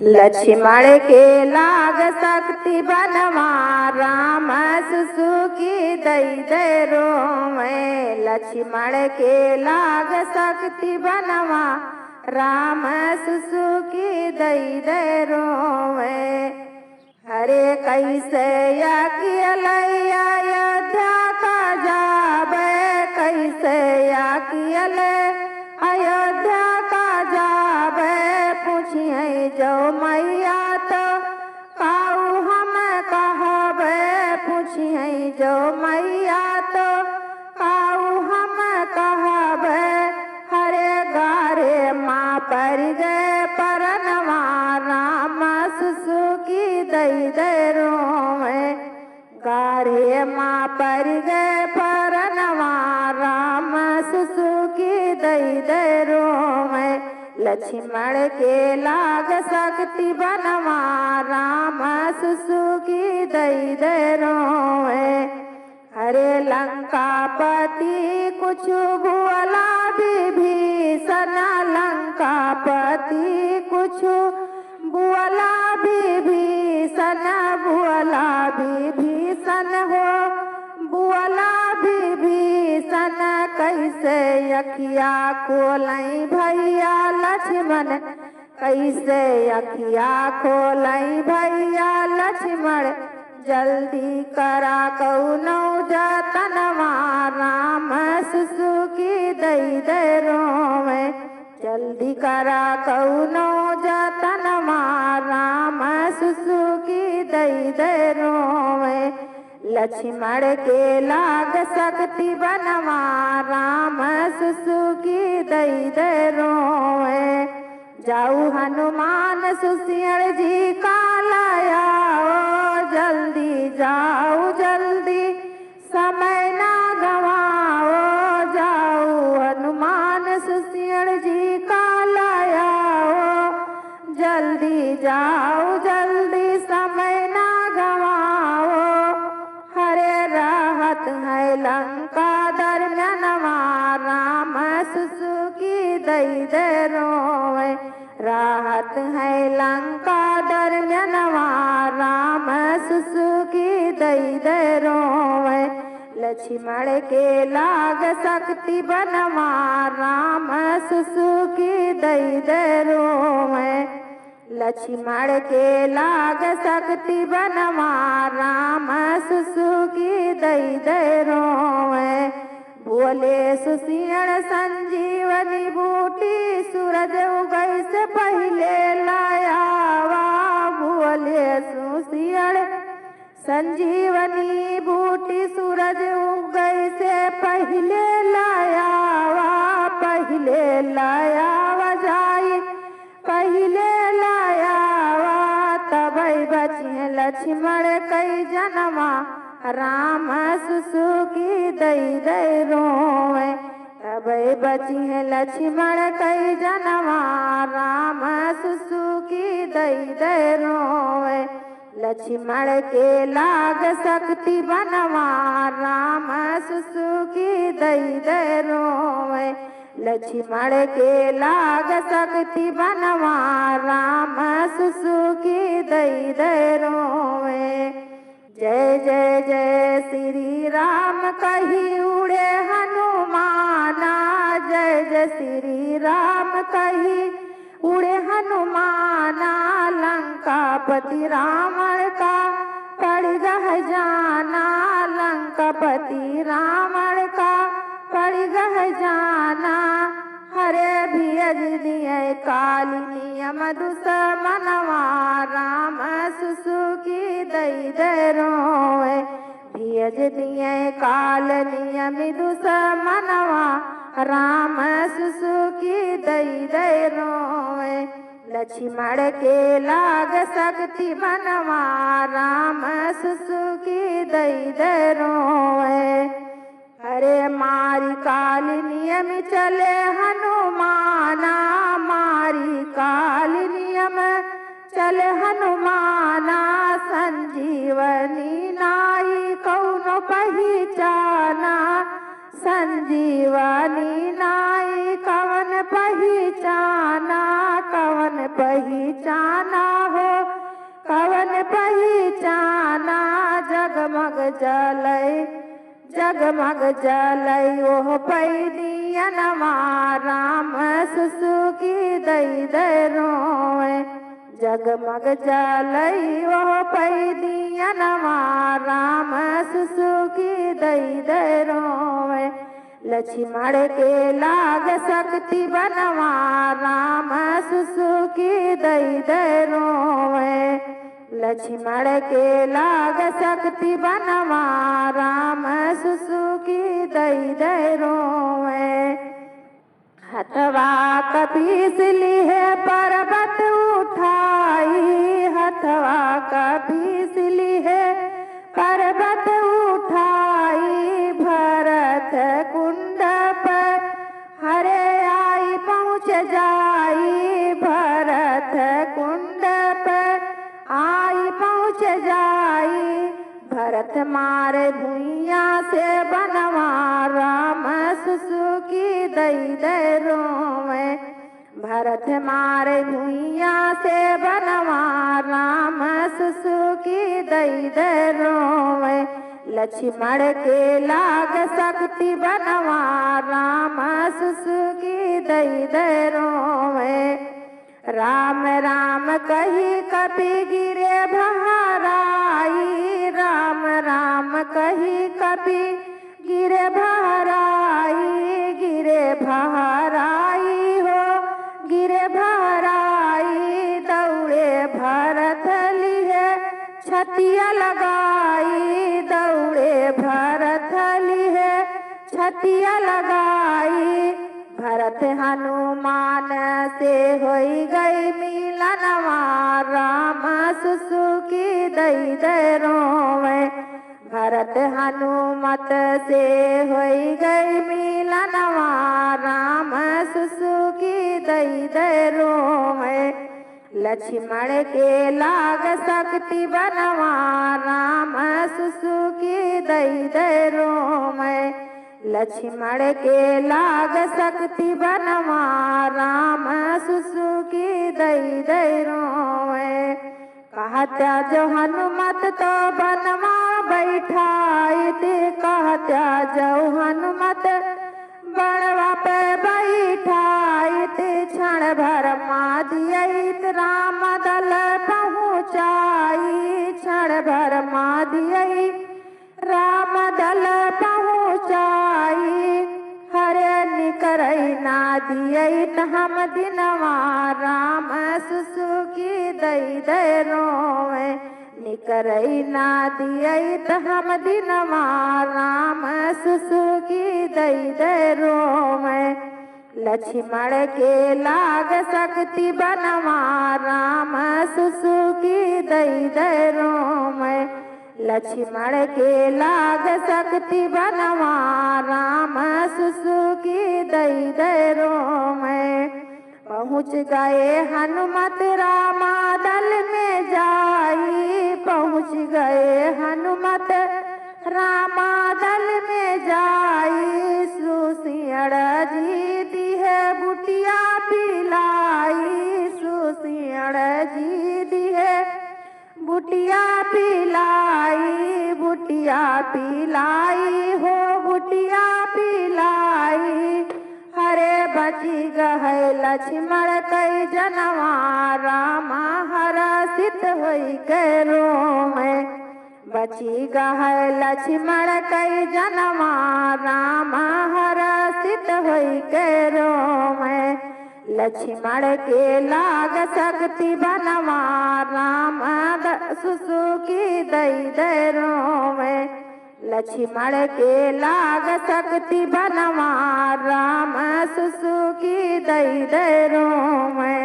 लक्ष्मण के लाग शक्ति बनवा राम सुसुकी दई दे रोवे। लक्ष्मण के लाग शक्ति बनवा राम सुसुकी दई दे रोवे। हरे कैसे या कियल अयोध्या का जाबे, कैसे या कियल अयोध्या का जाबे। पूछिए जो मैया तो काऊ हम कहबे, पूछिए जो मैया तो काऊ हम कहबे। हरे गारे माँ पर गए परनवा राम सुसुकी दई दे रोवे। गारे माँ पर गए परनवा राम सुसुकी दई दे रोवे। लक्ष्मण के लाग शक्ति बनवा राम सुसुकी दई दे रोवे। हरे लंकापति कुछ भुअला विभीषण, लंकापति कुछ भुअला विभीषण। भुअला विभीषण हो भुअला विभीषण। कैसे अखिया खोलई भैया लक्ष्मण, कैसे अखिया खोलई भैया लक्ष्मण। जल्दी करा कौनो जतनवा राम सुसुकी दई दे रोवे। जल्दी करा कौनो जतनवा राम सुसुकी दई दे रोवे। लक्ष्मण के लाग शक्ति बनवा राम सुसुकी दई दे रोवे। जाऊ हनुमान सुसियण जी का लायाओ, जल्दी जाओ जल्दी समय ना गवाओ। जाऊ हनुमान सुसियण जी का लायाओ, जल्दी जाओ जल्दी समय ना गवाओ। हरे राहत है लंका दरम्यानवा राम सुसुकी दई दे रोवे। राहत है लंका दरम्यानवा राम सुसुकी दई दे रोवे। लक्ष्मण के लाग शक्ति बनवा राम सुसुकी दई दे रोवे। लक्ष्मण के लाग शक्ति बनवा राम सुसुकी दई दे रोवे। बोले सुसियण संजीवनी बूटी सूरज उगई से पहले लायावा। बोले सुसियण संजीवनी बूटी सूरज उगई से पहले लायावा। पहले लायावा जाई पहले लायावा। तबई बचिए लक्ष्मण कई जनवा राम सुसुकी दई दे रोवे। तबई बचिए लक्ष्मण कई जनवा राम सुसुकी दई दे रोवे। लक्ष्मण के लाग शक्ति बनवा राम सुसुकी दई दे रोवे। लक्ष्मण के लाग शक्ति बनवा राम सुसुकी दई दे रोवे। जय जय जय श्री राम कही उड़े हनुमाना। जय जय श्री राम कही उड़े हनुमाना। लंकापति रावण का पड़ गह जाना। लंकापति रावण का पड़ गह जाना। हरे भेज दिए काली नियम दुश्मनवा राम सुसुकी दई दे रोवे। भेज दिए काल नियम दुश्मनवा राम सुसुकी दई दे रोवे। लक्ष्मण के लाग शक्ति बनवा राम सुसुकी दई दे रोवे। हरे मारी काल नियम चले हनुमाना। मारी काल नियम चले हनुमाना। संजीवनी नाई कौनो पहचाना। संजीवनी नाई कवन पहचाना। कवन पहचाना हो, कवन पहचाना। जगमग जलै जगमग जलै ओह पैदियनमा, राम सुसुकी दई दई रोए। जगमग जलै ओह पैदियनमा, राम सुसुकी दई दई रोए। लक्ष्मण के लाग शक्ति बनवा, राम सुसुकी दई दई रोए। लक्ष्मण के लाग शक्ति बनवा, राम सुसुकी दई दई रोए। हथवा कपीस लिहे पर्वत उठाई, हथवा कपीस लिहे पर्वत उठाई। भरत कुंड पर हरे आई पहुँच जाई, भरत कुंड पर आई पहुँच जाई। भरत मारे भुइया से बनवा, राम सुसुकी दई दई रोए। भरत मारे भुइया से बनवा, राम सुसुकी दई दई रोए। लक्ष्मण के लाग शक्ति बनवा, राम सुसुकी दई दई रोए। राम राम कही कपि गिरे बहराई, राम राम कही कपि गिरे बहराई। गिरे बहराई हो, गिरे बहराई। दौड़े भरत लिहे छतिया लगाई, दौड़े भरत लिहे छतिया लगाई। भरत हनुमान से होई गई मिलनवा, राम सुसुकी दई दई रोए। भरत हनुमत से होई गई मिलनवा, राम सुसुकी दई दई रोए। लक्ष्मण के लाग शक्ति बनवा, राम सुसुकी दई दई रोए। लक्ष्मण के लाग शक्ति बनवा, राम सुसुकी दई दई रोए। कहत्या जो हनुमत तो बनवा बैठाई थी, कहत्या जो हनुमत बनवा पे बैठाई थी। क्षण भर मादियत राम दल पहुँचाई, क्षण भर मादियत राम दल पहुँचाई। हरे निकरई ना दियत हम दिनवा, राम सुसुकी दई दई रोए। निकरई ना दियत हम दिनवा, राम सुसुकी दई दई रोए। लक्ष्मण के लाग शक्ति बनवा, राम सुसुकी दई दई रोए। लक्ष्मण के लाग शक्ति बनवा, राम सुसुकी दई दई रोए। पहुँच गए हनुमत रामा दल में जाई, पहुँच गए हनुमत रामा दल में जाई। सुसियड़ जी दी है बुटिया पिलाई, सुसियड़ जी दी है बुटिया पिलाई। बुटिया पिलाई हो, बुटिया पिलाई। हरे बची गए लक्ष्मण कई जनवा, रामा हरषित होई के रोए। बची गए लक्ष्मण कई जनवा, रामा हरषित होई के रोए। लक्ष्मण के लाग शक्ति बनवा, राम सुसुकी दई दई रोए। लक्ष्मण के लाग शक्ति बनवा, राम सुसुकी दई दई रोए।